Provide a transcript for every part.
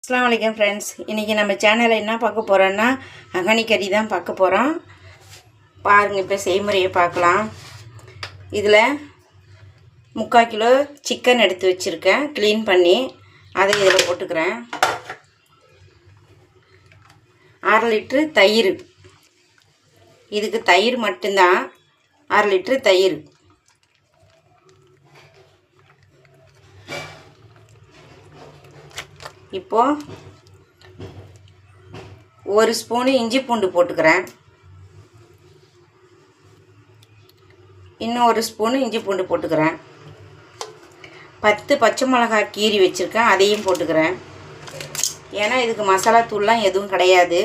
அஸ்ஸலாமு அலைக்கும் ஃப்ரெண்ட்ஸ். இன்றைக்கி நம்ம சேனலில் என்ன பார்க்க போகிறோன்னா அகனி கறி தான் பார்க்க போகிறோம். பாருங்கள், இப்போ செய்முறையை பார்க்கலாம். இதில் 3/4 கிலோ சிக்கன் எடுத்து வச்சுருக்கேன், க்ளீன் பண்ணி. அதை இதில் போட்டுக்கிறேன். 1/2 லிட்ரு தயிர். இதுக்கு தயிர் மட்டும்தான், 1/2 லிட்ரு தயிர். இப்போது 1 ஸ்பூனு இஞ்சி பூண்டு போட்டுக்கிறேன். இன்னும் 1 ஸ்பூனு இஞ்சி பூண்டு போட்டுக்கிறேன். 10 பச்சை மிளகாய் கீறி வச்சுருக்கேன், அதையும் போட்டுக்கிறேன். ஏன்னா இதுக்கு மசாலா தூள்லாம் எதுவும் கிடையாது.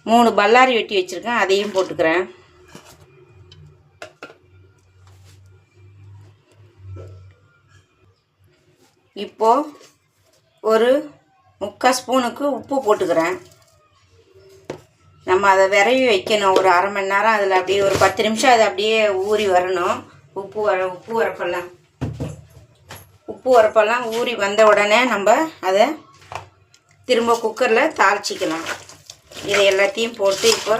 3 பல்லாரி வெட்டி வச்சுருக்கேன், அதையும் போட்டுக்கிறேன். இப்போது ஒரு 3/4 ஸ்பூனுக்கு உப்பு போட்டுக்கிறேன். நம்ம அதை விரவி வைக்கணும் ஒரு 1/2 மணி நேரம். அதில் அப்படியே ஒரு 10 நிமிஷம் அது அப்படியே ஊறி வரணும். உப்பு உரப்பெல்லாம் ஊறி வந்த உடனே நம்ம அதை திரும்ப குக்கரில் தாளிச்சிக்கலாம். இதை எல்லாத்தையும் போட்டு இப்போ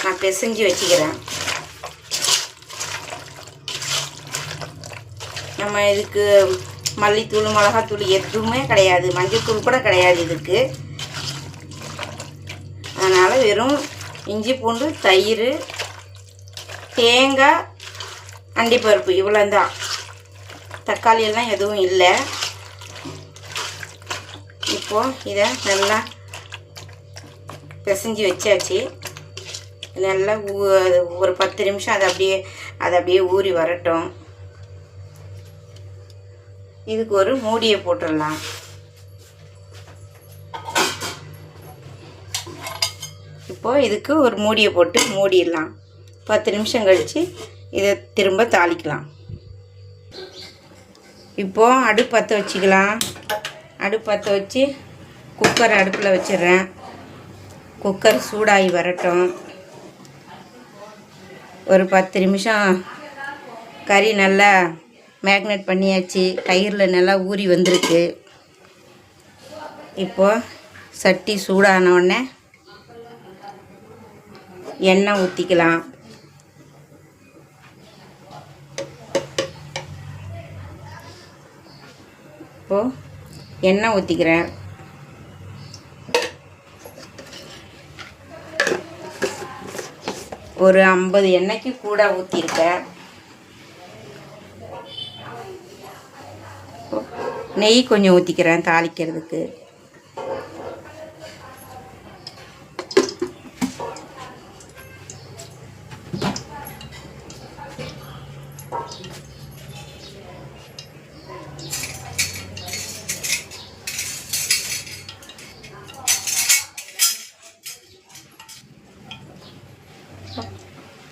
நான் பிசைஞ்சு வச்சுக்கிறேன். நம்ம இதுக்கு மல்லித்தூள், மிளகாத்தூள் எதுவுமே கிடையாது, மஞ்சள்தூள் கூட கிடையாது இதுக்கு. அதனால் வெறும் இஞ்சி பூண்டு, தயிர், தேங்காய், அண்டிப்பருப்பு இவ்வளோந்தான். தக்காளி எல்லாம் எதுவும் இல்லை. இப்போது இதை நல்லா பிசைஞ்சு வச்சாச்சு. நல்லா ஒரு 10 நிமிஷம் அதை அப்படியே ஊறி வரட்டும். இதுக்கு ஒரு மூடியை போட்டுடலாம். இப்போது இதுக்கு ஒரு மூடியை போட்டு மூடிடலாம். 10 நிமிஷம் கழித்து இதை திரும்ப தாளிக்கலாம். இப்போது அடுப்பு பற்ற வச்சுக்கலாம். அடுப்பு பற்ற வச்சு குக்கர் அடுப்பில் வச்சிடுறேன். குக்கர் சூடாகி வரட்டும். ஒரு 10 நிமிஷம் கறி நல்லா மேக்னேட் பண்ணியாச்சு. தயிரில் நல்லா ஊறி வந்திருக்கு. இப்போது சட்டி சூடான உடனே எண்ணெய் ஊற்றிக்கலாம். இப்போது எண்ணெய் ஊற்றிக்கிறேன். ஒரு 50 எண்ணெய்க்கு கூட ஊற்றிருக்கேன். நெய் கொஞ்சம் ஊற்றிக்கிறேன் தாளிக்கிறதுக்கு.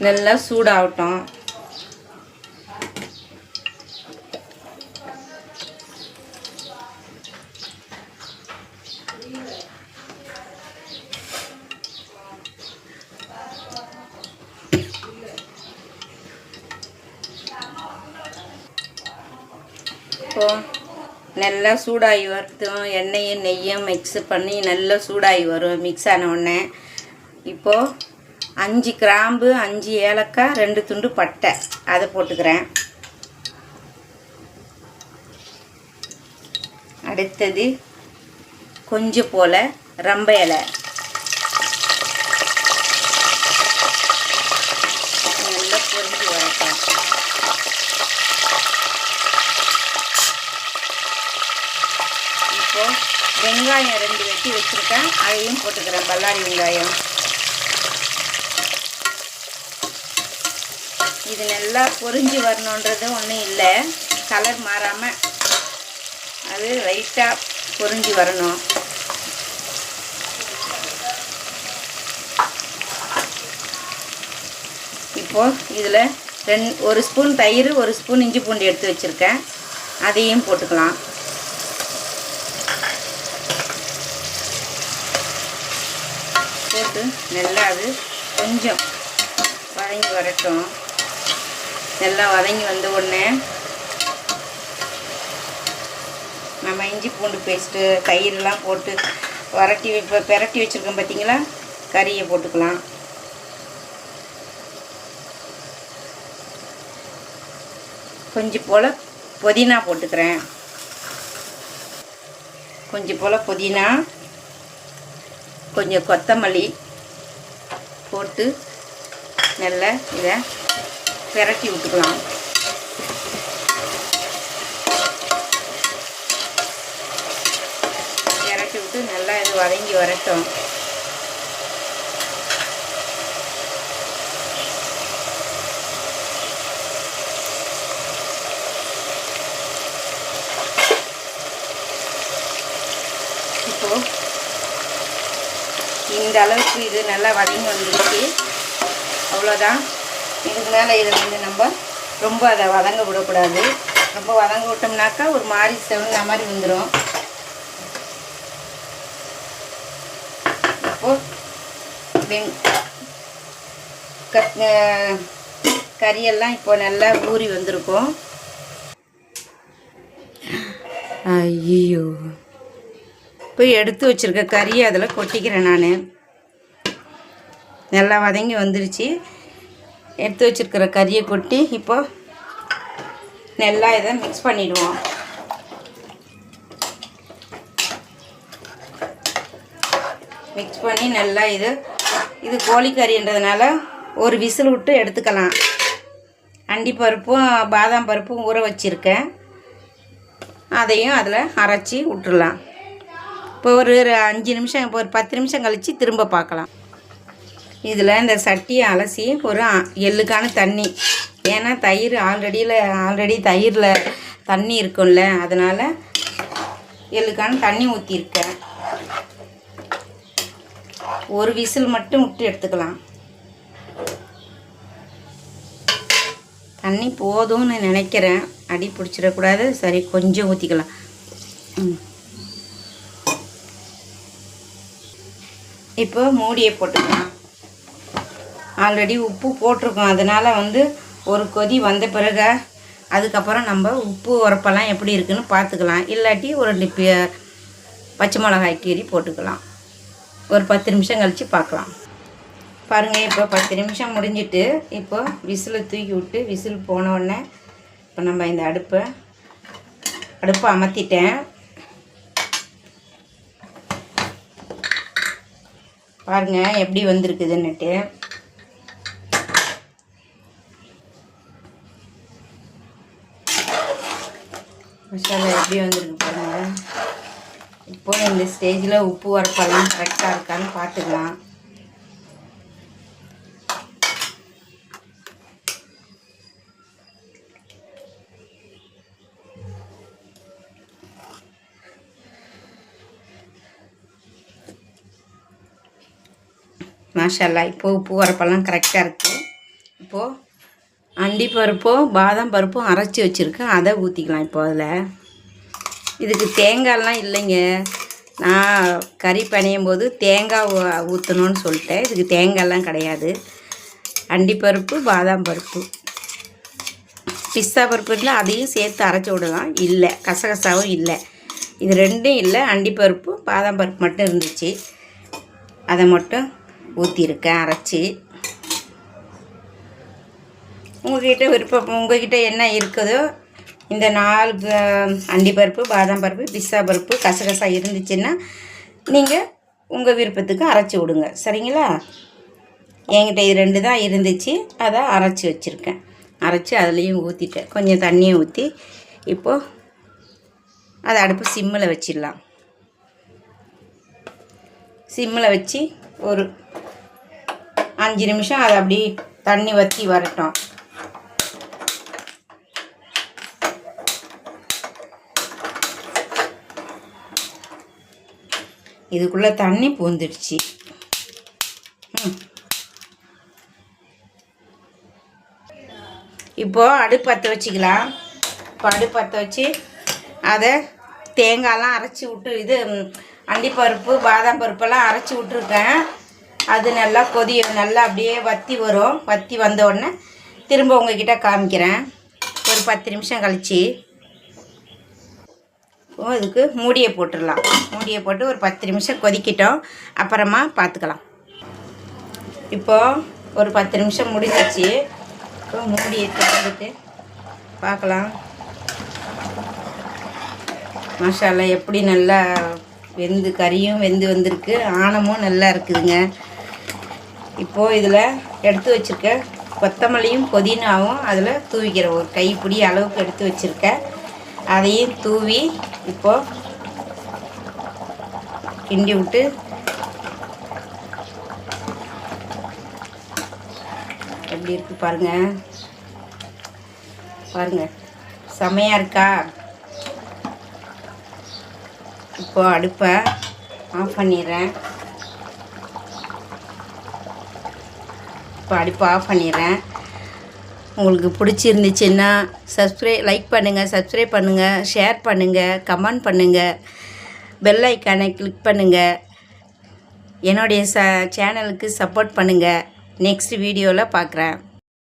நல்லா சூடாகட்டும். இப்போது நல்லா சூடாகி வரட்டும். எண்ணெயும் நெய்யும் மிக்ஸ் பண்ணி நல்லா சூடாகி வரும். மிக்ஸ் ஆன உடனே இப்போது 5 கிராம்பு, 5 ஏலக்காய், 2 துண்டு பட்டை அதை போட்டுக்கிறேன். அடுத்தது கொஞ்சம் போல் ரம்ப இலை நல்லா பொரிஞ்சு வரட்டும். இப்போது வெங்காயம் 2 வெட்டி வச்சுருக்கேன், அதையும் போட்டுக்கிறேன். பல்லாரி வெங்காயம். இது நல்லா பொரிஞ்சு வரணுன்றது ஒன்றும் இல்லை. கலர் மாறாமல் அது லைட்டாக பொரிஞ்சு வரணும். இப்போது இதில் 1 ஸ்பூன் தயிர், 1 ஸ்பூன் இஞ்சி பூண்டு எடுத்து வச்சுருக்கேன், அதையும் போட்டுக்கலாம். போட்டு நல்லா அது கொஞ்சம் வதங்கி வரட்டும். நல்லா வதங்கி வந்த உடனே நம்ம இஞ்சி பூண்டு பேஸ்ட்டு தயிரெலாம் போட்டு இப்போ பெரட்டி வச்சுருக்கோம் பார்த்தீங்களா, கறியை போட்டுக்கலாம். கொஞ்சம் போல் புதினா போட்டுக்கிறேன். கொஞ்சம் போல் புதினா, கொஞ்சம் கொத்தமல்லி போட்டு நல்லா இதை பெரட்டி விட்டுக்கலாம். பெரட்டி விட்டு நல்லா இது வதங்கி வரட்டும். இப்போது இந்த அளவுக்கு இது நல்லா வதங்கி வந்துடுச்சு. அவ்வளோதான். இதுக்கு மேலே இதை வந்து நம்ம ரொம்ப அதை வதங்க விடக்கூடாது. ரொம்ப வதங்க விட்டோம்னாக்கா ஒரு மாதிரி செவந்த மாதிரி வந்துடும். இப்போது கறியெல்லாம் இப்போ நல்லா ஊறி வந்திருக்கும். ஐயோ, இப்போ எடுத்து வச்சுருக்க கறியை அதில் கொட்டிக்கிறேன். நான் நல்லா வதங்கி வந்துருச்சு. எடுத்து வச்சுருக்கிற கறியை கொட்டி இப்போ நல்லா இதை மிக்ஸ் பண்ணிவிடுவோம். மிக்ஸ் பண்ணி நல்லா இது கோழிக்கறின்றதுனால ஒரு விசில் விட்டு எடுத்துக்கலாம். அண்டிப்பருப்பும் பாதாம் பருப்பும் ஊற வச்சுருக்கேன், அதையும் அதில் அரைச்சி விட்டுடலாம். இப்போ ஒரு 5 நிமிஷம், இப்போ ஒரு 10 நிமிஷம் கழித்து திரும்ப பார்க்கலாம். இதில் இந்த சட்டியை அலசி ஒரு எள்ளுக்கான தண்ணி, ஏன்னா ஆல்ரெடி தயிரில் தண்ணி இருக்கும்ல, அதனால் எள்ளுக்கான தண்ணி ஊற்றிருக்கேன். ஒரு விசில் மட்டும் விட்டு எடுத்துக்கலாம். தண்ணி போதும்னு நினைக்கிறேன், அடி பிடிச்சிடக்கூடாது. சரி, கொஞ்சம் ஊற்றிக்கலாம். இப்போ மூடியை போட்டுக்கலாம். ஆல்ரெடி உப்பு போட்டிருக்கோம், அதனால் வந்து ஒரு கொதி வந்த பிறகு அதுக்கப்புறம் நம்ம உப்பு உரப்பெல்லாம் எப்படி இருக்குதுன்னு பார்த்துக்கலாம். இல்லாட்டி ஒரு 2 பச்சை மிளகாய் கீரி போட்டுக்கலாம். ஒரு 10 நிமிஷம் கழித்து பார்க்கலாம். பாருங்கள், இப்போ 10 நிமிஷம் முடிஞ்சிட்டு இப்போ விசிலை தூக்கி விட்டு விசில் போனோடனே இப்போ நம்ம இந்த அடுப்பை அமர்த்திட்டேன். பாருங்கள் எப்படி வந்திருக்குதுன்னுட்டு. மசாலா எப்படி வந்திருக்கு பாருங்கள். இப்போ இந்த ஸ்டேஜில் உப்பு உரப்பெல்லாம் கரெக்டாக இருக்கான்னு பார்த்துக்கலாம். மாஷால்லா, இப்போது உப்பு உரப்பெல்லாம் கரெக்டாக இருக்குது. இப்போது அண்டிப்பருப்பும் பாதாம் பருப்பும் அரைச்சி வச்சுருக்கேன், அதை ஊற்றிக்கலாம். இப்போ அதில் இதுக்கு தேங்காயெலாம் இல்லைங்க, நான் கறி பணியும் போது தேங்காய் ஊற்றணுன்னு சொல்லிட்டேன். இதுக்கு தேங்காயெல்லாம் கிடையாது. அண்டிப்பருப்பு, பாதாம் பருப்பு, பிஸ்தா பருப்பு இருந்தால் அதையும் சேர்த்து அரைச்சி விடலாம். இல்லை, கசகசாவும் இல்லை, இது ரெண்டும் இல்லை. அண்டிப்பருப்பு பாதாம் பருப்பு மட்டும் இருந்துச்சு, அதை மட்டும் ஊற்றிருக்கேன் அரைச்சி. உங்கள்கிட்ட விருப்பம், உங்கள்கிட்ட என்ன இருக்குதோ, இந்த 4 அண்டிப்பருப்பு, பாதாம் பருப்பு, பிஸ்தா பருப்பு, கசகசா இருந்துச்சுன்னா நீங்கள் உங்கள் விருப்பத்துக்கு அரைச்சி விடுங்க. சரிங்களா? என்கிட்ட இது 2 தான் இருந்துச்சு, அதை அரைச்சி வச்சுருக்கேன். அரைச்சி அதுலேயும் ஊற்றிட்டேன். கொஞ்சம் தண்ணியை ஊற்றி இப்போது அதை அடுப்பு சிம்மில் வச்சிடலாம். சிம்மில் வச்சு ஒரு 5 நிமிஷம் அதை அப்படி தண்ணி வற்றி வரட்டும். இதுக்குள்ளே தண்ணி பூந்துடுச்சு. இப்போது அடுப்பு பற்ற வச்சுக்கலாம். இப்போ அடுப்பு பற்ற வச்சு அதை தேங்காயெல்லாம் அரைச்சி விட்டு, அண்டிப்பருப்பு பாதாம் பருப்பெல்லாம் அரைச்சி விட்ருக்கேன். அது நல்லா நல்லா அப்படியே வற்றி வரும். வற்றி வந்த உடனே திரும்ப உங்கள்கிட்ட காமிக்கிறேன். ஒரு 10 நிமிஷம் கழித்து இதுக்கு மூடியை போட்டுடலாம். மூடியை போட்டு ஒரு 10 நிமிஷம் கொதிக்கிட்டோம், அப்புறமா பார்த்துக்கலாம். இப்போது ஒரு 10 நிமிஷம் முடிஞ்சிச்சு. இப்போ மூடியை திறந்துட்டு பார்க்கலாம். மசாலா எப்படி நல்லா கறியும் வெந்து வந்திருக்கு, ஆணமும் நல்லா இருக்குதுங்க. இப்போது இதில் எடுத்து வச்சுருக்க கொத்தமல்லியும் புதினாவும் அதில் தூவிக்கிறேன். ஒரு கைப்பிடி அளவுக்கு எடுத்து வச்சுருக்கேன், அதையும் தூவி இப்போது கிண்டி விட்டு எப்படி இருக்குது பாருங்கள் செமையாக இருக்கா? இப்போ அடுப்பை ஆஃப் பண்ணிடுறேன். உங்களுக்கு பிடிச்சிருந்துச்சுன்னா லைக் பண்ணுங்கள், சப்ஸ்கிரைப் பண்ணுங்கள், ஷேர் பண்ணுங்கள், கமெண்ட் பண்ணுங்கள், பெல் ஐக்கானை கிளிக் பண்ணுங்கள். என்னுடைய சேனலுக்கு சப்போர்ட் பண்ணுங்கள். நெக்ஸ்ட் வீடியோவில் பார்க்குறேன்.